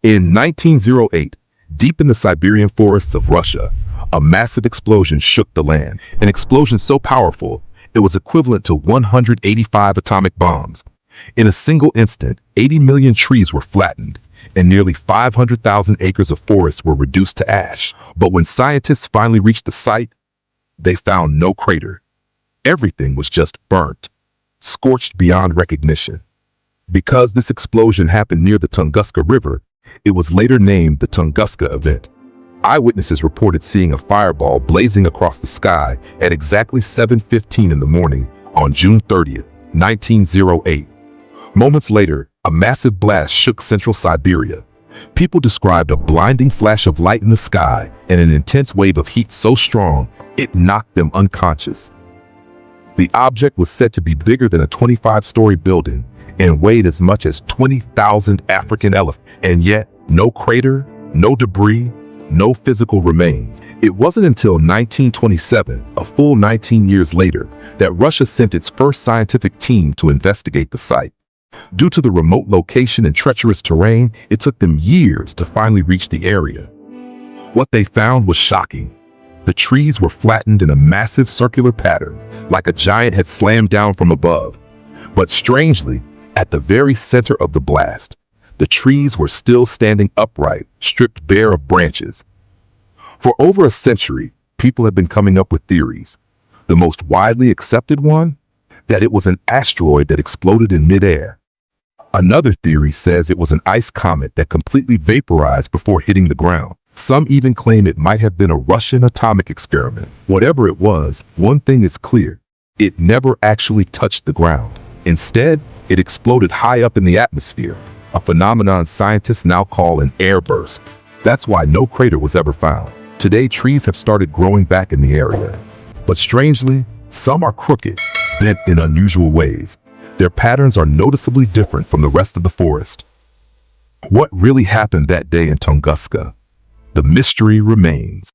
In 1908, deep in the Siberian forests of Russia, a massive explosion shook the land. An explosion so powerful, it was equivalent to 185 atomic bombs. In a single instant, 80 million trees were flattened, and nearly 500,000 acres of forest were reduced to ash. But when scientists finally reached the site, they found no crater. Everything was just burnt, scorched beyond recognition. Because this explosion happened near the Tunguska River, it was later named the Tunguska event. Eyewitnesses reported seeing a fireball blazing across the sky at exactly 7:15 in the morning on June 30th, 1908. Moments later, a massive blast shook central Siberia. People described a blinding flash of light in the sky and an intense wave of heat so strong it knocked them unconscious. The object was said to be bigger than a 25-story building and weighed as much as 20,000 African elephants. And yet, no crater, no debris, no physical remains. It wasn't until 1927, a full 19 years later, that Russia sent its first scientific team to investigate the site. Due to the remote location and treacherous terrain, it took them years to finally reach the area. What they found was shocking. The trees were flattened in a massive circular pattern, like a giant had slammed down from above. But strangely, at the very center of the blast, the trees were still standing upright, stripped bare of branches. For over a century, people have been coming up with theories. The most widely accepted one? That it was an asteroid that exploded in midair. Another theory says it was an ice comet that completely vaporized before hitting the ground. Some even claim it might have been a Russian atomic experiment. Whatever it was, one thing is clear. It never actually touched the ground. Instead, it exploded high up in the atmosphere, a phenomenon scientists now call an airburst. That's why no crater was ever found. Today, trees have started growing back in the area. But strangely, some are crooked, bent in unusual ways. Their patterns are noticeably different from the rest of the forest. What really happened that day in Tunguska? The mystery remains.